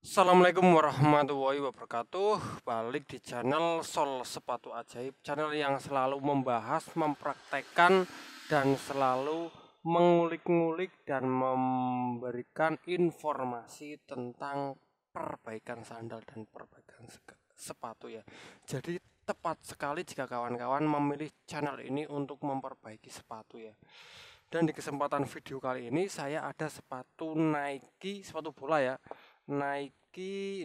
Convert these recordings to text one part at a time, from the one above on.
Assalamualaikum warahmatullahi wabarakatuh. Balik di channel Sol Sepatu Ajaib, channel yang selalu membahas, mempraktekkan, dan selalu mengulik-ngulik dan memberikan informasi tentang perbaikan sandal dan perbaikan sepatu ya. Jadi tepat sekali jika kawan-kawan memilih channel ini untuk memperbaiki sepatu ya. Dan di kesempatan video kali ini saya ada sepatu Nike, sepatu bola ya. Nike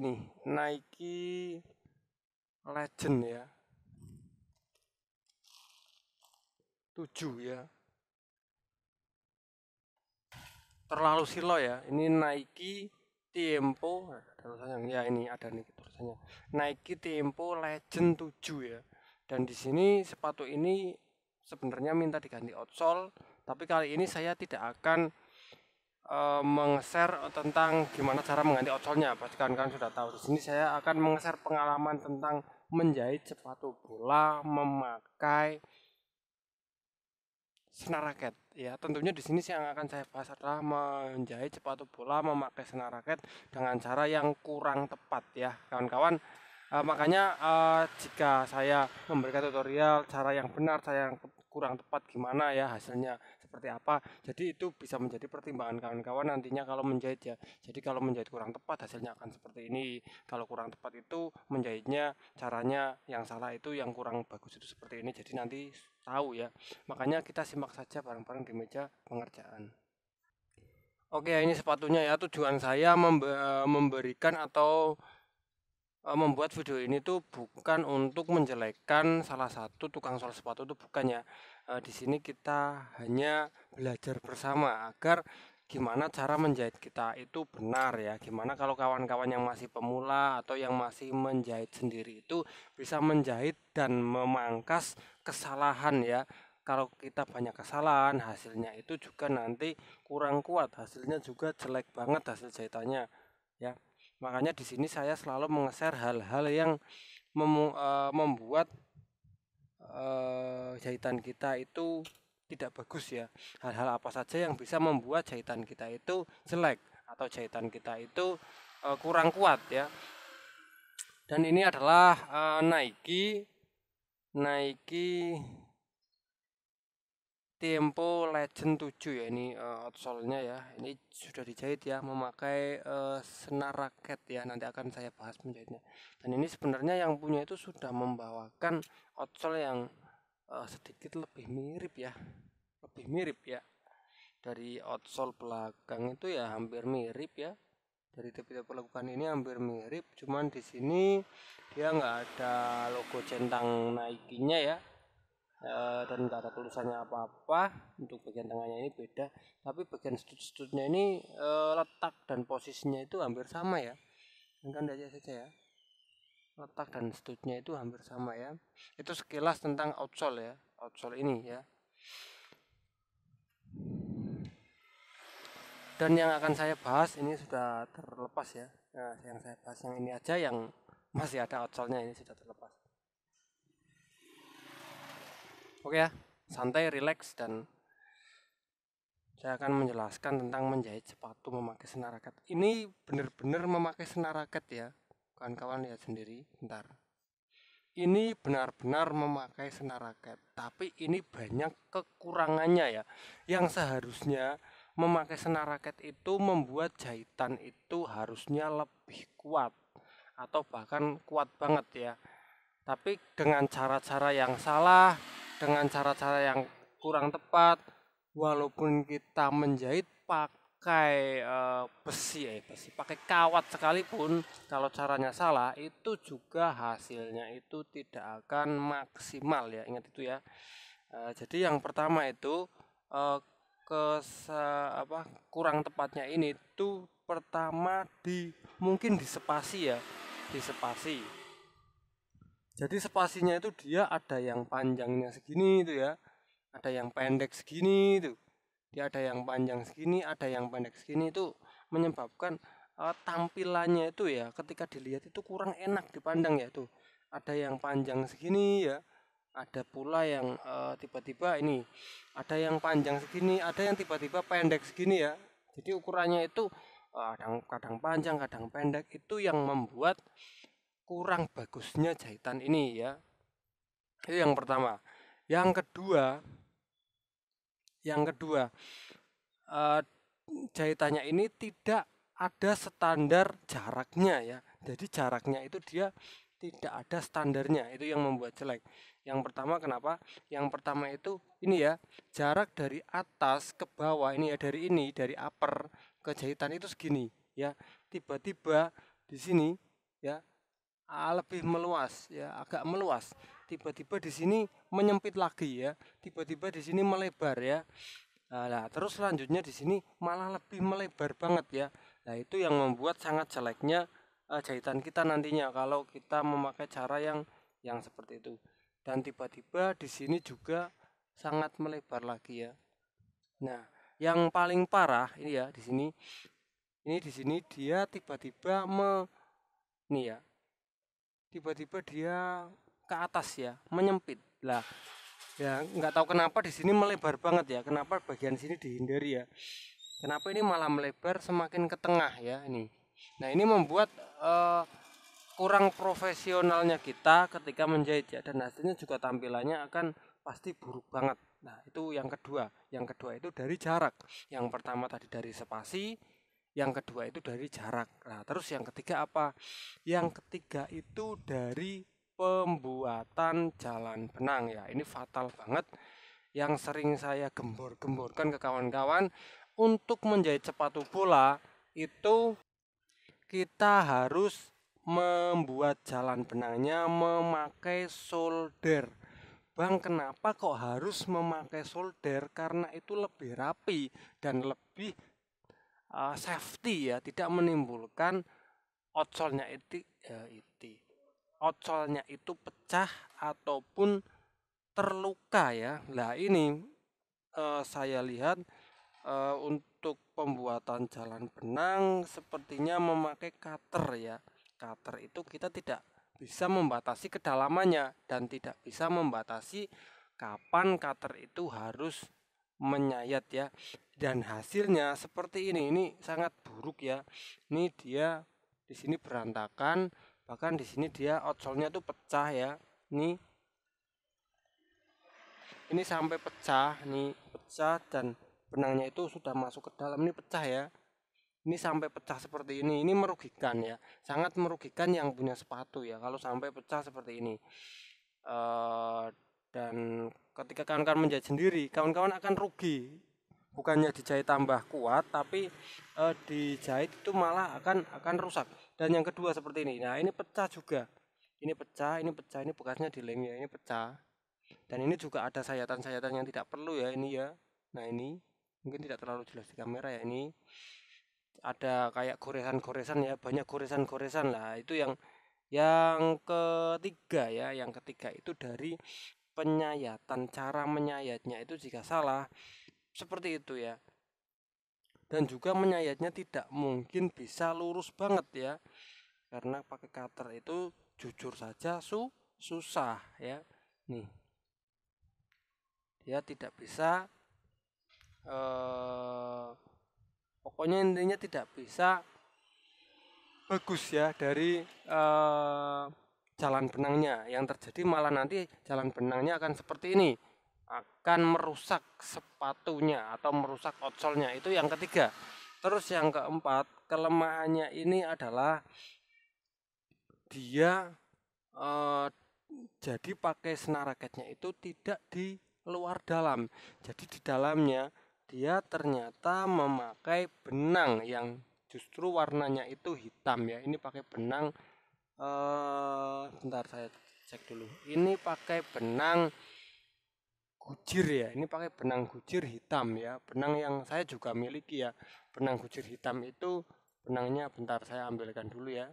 Legend ya. 7 ya. Terlalu silo ya. Ini Nike Tempo, ada tulisannya ya, ini ada nih tulisannya. Nike Tempo Legend 7 ya. Dan di sini sepatu ini sebenarnya minta diganti outsole, tapi kali ini saya tidak akan meng-share tentang gimana cara mengganti outsole-nya. Pasti kan sudah tahu. Di sini saya akan meng-share pengalaman tentang menjahit sepatu bola memakai senar raket. Ya, tentunya di sini yang akan saya bahas adalah menjahit sepatu bola memakai senar raket dengan cara yang kurang tepat ya, kawan-kawan. Makanya jika saya memberikan tutorial cara yang benar, cara yang kurang tepat gimana ya hasilnya seperti apa. Jadi itu bisa menjadi pertimbangan kawan-kawan nantinya kalau menjahit ya. Jadi kalau menjahit kurang tepat hasilnya akan seperti ini. Kalau kurang tepat itu menjahitnya caranya yang salah, itu yang kurang bagus itu seperti ini. Jadi nanti tahu ya. Makanya kita simak saja bareng-bareng di meja pengerjaan. Oke, ini sepatunya ya. Tujuan saya memberikan atau membuat video ini tuh bukan untuk menjelekkan salah satu tukang sol sepatu, itu bukan ya. Di sini kita hanya belajar bersama agar gimana cara menjahit kita itu benar ya. Gimana kalau kawan-kawan yang masih pemula atau yang masih menjahit sendiri itu bisa menjahit dan memangkas kesalahan ya. Kalau kita banyak kesalahan, hasilnya itu juga nanti kurang kuat, hasilnya juga jelek banget hasil jahitannya ya. Makanya di sini saya selalu meng-share hal-hal yang membuat jahitan kita itu tidak bagus ya. Hal-hal apa saja yang bisa membuat jahitan kita itu jelek atau jahitan kita itu kurang kuat ya. Dan ini adalah Nike Tempo Legend 7 ya, ini outsole-nya ya. Ini sudah dijahit ya memakai senar raket ya. Nanti akan saya bahas menjahitnya. Dan ini sebenarnya yang punya itu sudah membawakan outsole yang sedikit lebih mirip ya. Lebih mirip ya. Dari outsole belakang itu ya hampir mirip ya. Dari tipe-tipe lakukan ini hampir mirip, cuman di sini dia nggak ada logo centang Nike-nya ya. Dan nggak ada tulisannya apa-apa. Untuk bagian tengahnya ini beda, tapi bagian stud-studnya ini letak dan posisinya itu hampir sama ya. Kan aja saja ya, letak dan studnya itu hampir sama ya. Itu sekilas tentang outsole ya, outsole ini ya. Dan yang akan saya bahas ini sudah terlepas ya. Nah, yang saya bahas yang ini aja, yang masih ada outsole-nya ini sudah terlepas. Oke ya, santai, relax, dan saya akan menjelaskan tentang menjahit sepatu memakai senar raket. Ini benar-benar memakai senar raket ya. Kawan-kawan lihat sendiri, bentar. Ini benar-benar memakai senar raket, tapi ini banyak kekurangannya ya. Yang seharusnya memakai senar raket itu membuat jahitan itu harusnya lebih kuat atau bahkan kuat banget ya. Tapi dengan cara-cara yang salah, dengan cara-cara yang kurang tepat, walaupun kita menjahit pakai besi, pakai kawat sekalipun, kalau caranya salah, itu juga hasilnya itu tidak akan maksimal ya. Ingat itu ya. Jadi yang pertama itu eh, kurang tepatnya ini tuh pertama mungkin di spasi ya, di spasi. Jadi spasinya itu dia ada yang panjangnya segini itu ya, ada yang pendek segini itu. Dia ada yang panjang segini, ada yang pendek segini, itu menyebabkan tampilannya itu ya ketika dilihat itu kurang enak dipandang ya tuh. Ada yang panjang segini ya, ada pula yang tiba-tiba ini, ada yang panjang segini, ada yang tiba-tiba pendek segini ya. Jadi ukurannya itu kadang panjang, kadang pendek, itu yang membuat kurang bagusnya jahitan ini ya. Itu yang pertama. Yang kedua, eh, jahitannya ini tidak ada standar jaraknya ya. Jadi jaraknya itu dia tidak ada standarnya, itu yang membuat jelek. Yang pertama kenapa? Yang pertama itu ini ya, jarak dari atas ke bawah ini ya, dari upper ke jahitan itu segini ya. Tiba-tiba di sini ya, lebih meluas ya, agak meluas. Tiba-tiba di sini menyempit lagi ya. Tiba-tiba di sini melebar ya. Nah, terus selanjutnya di sini malah lebih melebar banget ya. Nah, itu yang membuat sangat jeleknya jahitan kita nantinya kalau kita memakai cara yang seperti itu. Dan tiba-tiba di sini juga sangat melebar lagi ya. Nah, yang paling parah ini ya di sini. Ini di sini dia tiba-tiba nih ya. Tiba-tiba dia ke atas ya, menyempit. Lah, ya nggak tahu kenapa di sini melebar banget ya. Kenapa bagian sini dihindari ya? Kenapa ini malah melebar semakin ke tengah ya ini. Nah, ini membuat kurang profesionalnya kita ketika menjahit ya, dan hasilnya juga tampilannya akan pasti buruk banget. Nah, itu yang kedua. Yang kedua itu dari jarak. Yang pertama tadi dari spasi, yang kedua itu dari jarak. Nah, terus yang ketiga apa? Yang ketiga itu dari pembuatan jalan benang ya. Ini fatal banget, yang sering saya gembor-gemborkan ke kawan-kawan. Untuk menjahit sepatu bola itu kita harus membuat jalan benangnya memakai solder. Bang, kenapa kok harus memakai solder? Karena itu lebih rapi dan lebih safety ya, tidak menimbulkan ocolnya ocolnya itu pecah ataupun terluka ya. Nah, ini saya lihat untuk pembuatan jalan benang sepertinya memakai cutter ya. Cutter itu kita tidak bisa membatasi kedalamannya dan tidak bisa membatasi kapan cutter itu harus menyayat ya. Dan hasilnya seperti ini. Ini sangat buruk ya. Ini dia di sini berantakan, bahkan di sini dia outsolnya tuh pecah ya. Ini sampai pecah, nih pecah, dan benangnya itu sudah masuk ke dalam, ini pecah ya. Ini sampai pecah seperti ini merugikan ya, sangat merugikan yang punya sepatu ya kalau sampai pecah seperti ini. Eh, dan ketika kawan-kawan menjahit sendiri, kawan-kawan akan rugi. Bukannya dijahit tambah kuat, tapi dijahit itu malah akan rusak. Dan yang kedua seperti ini. Nah, ini pecah juga. Ini pecah, ini bekasnya di lem ya, ini pecah. Dan ini juga ada sayatan-sayatan yang tidak perlu ya ini ya. Nah, ini mungkin tidak terlalu jelas di kamera ya, ini ada kayak goresan-goresan ya, banyak goresan-goresan lah. Itu yang ketiga ya, yang ketiga itu dari penyayatan. Cara menyayatnya itu jika salah seperti itu ya. Dan juga menyayatnya tidak mungkin bisa lurus banget ya. Karena pakai cutter itu jujur saja susah ya. Nih. Dia tidak bisa pokoknya intinya tidak bisa bagus ya dari jalan benangnya. Yang terjadi malah nanti jalan benangnya akan seperti ini, akan merusak sepatunya atau merusak outsolnya. Itu yang ketiga. Terus yang keempat, kelemahannya ini adalah dia jadi pakai senar raketnya itu tidak di luar dalam. Jadi di dalamnya dia ternyata memakai benang yang justru warnanya itu hitam ya. Ini pakai benang bentar saya cek dulu. Ini pakai benang gujir ya. Ini pakai benang gujir hitam ya. Benang yang saya juga miliki ya. Benang gujir hitam itu benangnya, bentar saya ambilkan dulu ya.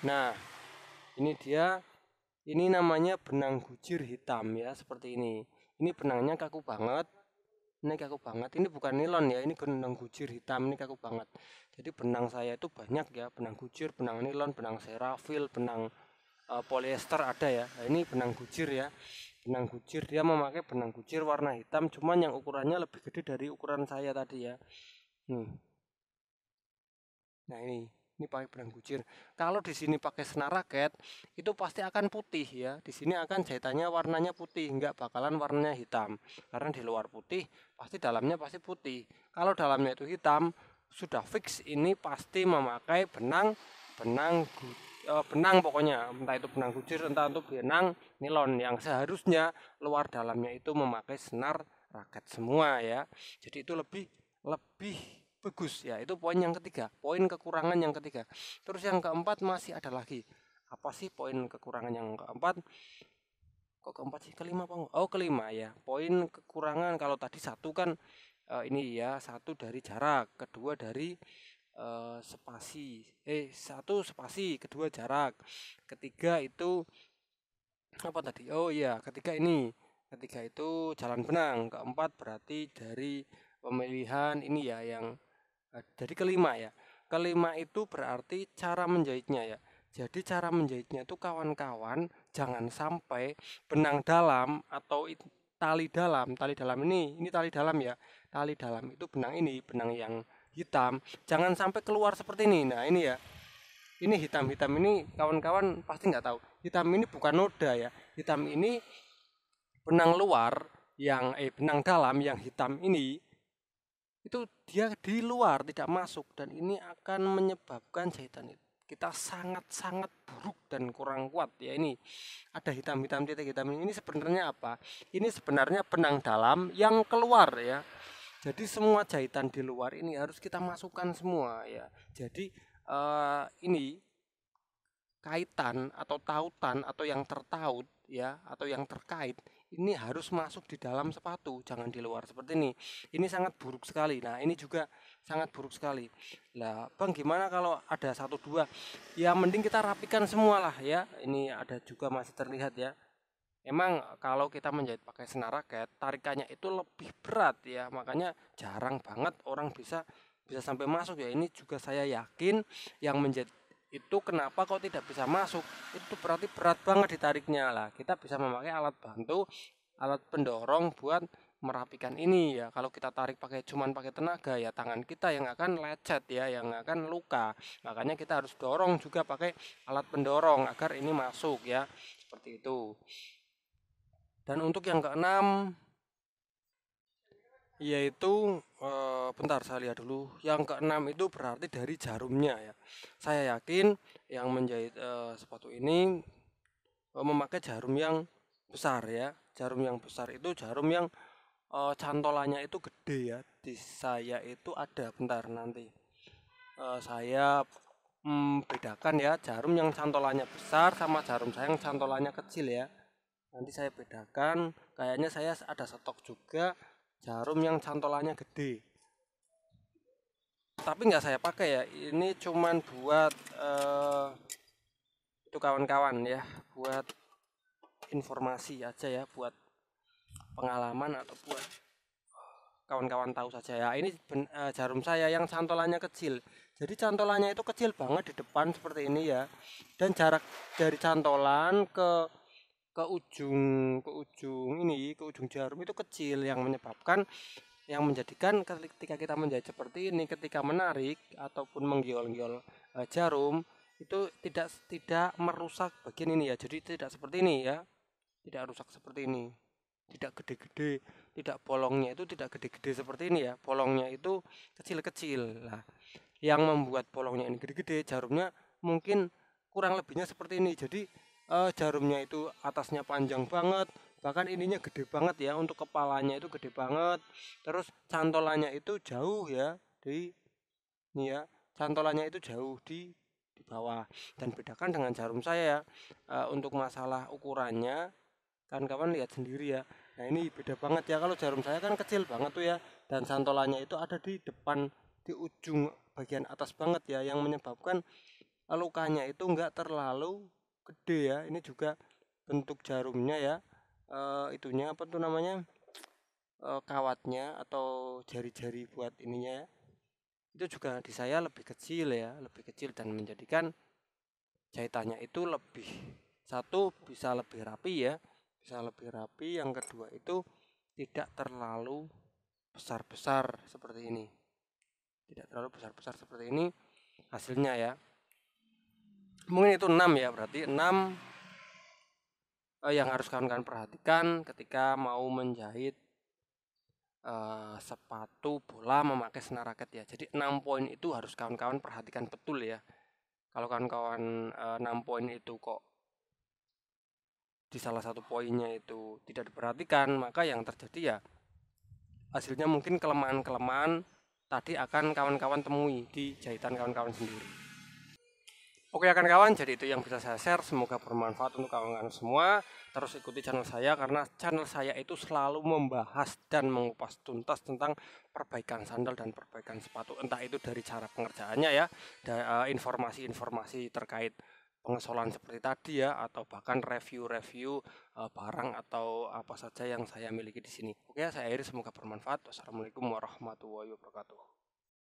Nah, ini dia. Ini namanya benang gujir hitam ya, seperti ini. Ini benangnya kaku banget. Ini kaku banget. Ini bukan nilon ya, ini benang gujir hitam, ini kaku banget. Jadi benang saya itu banyak ya, benang gujir, benang nilon, benang serafil, benang polyester ada ya. Nah, ini benang gujir ya. Benang gujir, dia memakai benang gujir warna hitam, cuman yang ukurannya lebih gede dari ukuran saya tadi ya. Nah ini pakai benang gujir. Kalau di sini pakai senar raket, itu pasti akan putih ya. Di sini akan jahitannya warnanya putih, nggak bakalan warnanya hitam. Karena di luar putih, pasti dalamnya pasti putih. Kalau dalamnya itu hitam, sudah fix ini pasti memakai benang pokoknya, entah itu benang gujir, entah itu benang nilon yang seharusnya luar dalamnya itu memakai senar raket semua ya. Jadi itu lebih lebih bagus ya. Itu poin yang ketiga, poin kekurangan yang ketiga. Terus yang keempat masih ada lagi. Apa sih poin kekurangan yang keempat? Kok keempat sih? Kelima apa? Oh, kelima ya. Poin kekurangan kalau tadi satu kan ini ya, satu dari jarak, kedua dari satu spasi, kedua jarak, ketiga itu apa tadi? Oh iya, ketiga itu jalan benang, keempat berarti dari pemilihan ini ya yang jadi kelima ya. Kelima itu berarti cara menjahitnya ya. Jadi cara menjahitnya itu kawan-kawan jangan sampai benang dalam atau tali dalam ini tali dalam ya. Tali dalam itu benang ini, benang yang hitam, jangan sampai keluar seperti ini. Nah, ini ya. Ini hitam-hitam ini kawan-kawan pasti nggak tahu. Hitam ini bukan noda ya. Hitam ini benang luar benang dalam yang hitam ini itu dia di luar tidak masuk dan ini akan menyebabkan jahitan kita sangat-sangat buruk dan kurang kuat ya. Ini ada hitam-hitam titik hitam ini sebenarnya apa? Ini sebenarnya benang dalam yang keluar ya. Jadi semua jahitan di luar ini harus kita masukkan semua ya. Jadi ini kaitan atau tautan atau yang tertaut ya atau yang terkait ini harus masuk di dalam sepatu, jangan di luar seperti ini. Ini sangat buruk sekali. Nah, ini juga sangat buruk sekali. Lah, Bang, gimana kalau ada satu dua? Ya mending kita rapikan semua lah ya. Ini ada juga masih terlihat ya. Emang kalau kita menjahit pakai senar raket, tarikannya itu lebih berat ya. Makanya jarang banget orang bisa bisa sampai masuk ya. Ini juga saya yakin yang menjahit itu kenapa kok tidak bisa masuk, itu berarti berat banget ditariknya lah. Kita bisa memakai alat bantu, alat pendorong buat merapikan ini ya. Kalau kita tarik cuman pakai tenaga ya tangan kita yang akan lecet ya, yang akan luka. Makanya kita harus dorong juga pakai alat pendorong agar ini masuk ya, seperti itu. Dan untuk yang keenam yaitu bentar saya lihat dulu. Yang keenam itu berarti dari jarumnya ya. Saya yakin yang menjahit sepatu ini memakai jarum yang besar ya. Jarum yang besar itu jarum yang cantolannya itu gede ya. Di saya itu ada, bentar nanti saya bedakan ya jarum yang cantolannya besar sama jarum saya yang cantolannya kecil ya. Nanti saya bedakan, kayaknya saya ada stok juga jarum yang cantolannya gede. Tapi nggak saya pakai ya, ini cuman buat itu kawan-kawan ya, buat informasi aja ya, buat pengalaman atau buat kawan-kawan tahu saja ya. Ini jarum saya yang cantolannya kecil. Jadi cantolannya itu kecil banget di depan seperti ini ya. Dan jarak dari cantolan ke ujung jarum itu kecil yang menyebabkan yang menjadikan ketika kita menjahit seperti ini ketika menarik ataupun menggiol-giol jarum itu tidak merusak bagian ini ya. Jadi tidak seperti ini ya. Tidak rusak seperti ini. Tidak gede-gede, tidak bolongnya itu tidak gede-gede seperti ini ya. Bolongnya itu kecil-kecil. Lah, yang membuat bolongnya ini gede-gede, jarumnya mungkin kurang lebihnya seperti ini. Jadi jarumnya itu atasnya panjang banget, bahkan ininya gede banget ya, untuk kepalanya itu gede banget. Terus cantolannya itu jauh ya di ini ya, cantolannya itu jauh di bawah. Dan bedakan dengan jarum saya ya, untuk masalah ukurannya kan kawan lihat sendiri ya. Nah, ini beda banget ya, kalau jarum saya kan kecil banget tuh ya, dan cantolannya itu ada di depan di ujung bagian atas banget ya, yang menyebabkan lukanya itu enggak terlalu gede ya. Ini juga bentuk jarumnya ya, itunya apa tuh namanya, kawatnya atau jari-jari buat ininya ya, itu juga di saya lebih kecil ya, lebih kecil dan menjadikan jahitannya itu lebih Satu, bisa lebih rapi ya, bisa lebih rapi. Yang kedua itu tidak terlalu besar-besar seperti ini, tidak terlalu besar-besar seperti ini hasilnya ya. Mungkin itu 6 ya, berarti 6 yang harus kawan-kawan perhatikan ketika mau menjahit sepatu bola memakai senar raket ya. Jadi 6 poin itu harus kawan-kawan perhatikan betul ya. Kalau kawan-kawan 6 poin itu kok di salah satu poinnya itu tidak diperhatikan, maka yang terjadi ya hasilnya mungkin kelemahan-kelemahan tadi akan kawan-kawan temui di jahitan kawan-kawan sendiri. Oke ya kawan-kawan, jadi itu yang bisa saya share, semoga bermanfaat untuk kawan-kawan semua. Terus ikuti channel saya karena channel saya itu selalu membahas dan mengupas tuntas tentang perbaikan sandal dan perbaikan sepatu, entah itu dari cara pengerjaannya ya, informasi-informasi terkait pengesolan seperti tadi ya, atau bahkan review-review barang atau apa saja yang saya miliki di sini. Oke, saya akhiri, semoga bermanfaat. Wassalamualaikum warahmatullahi wabarakatuh.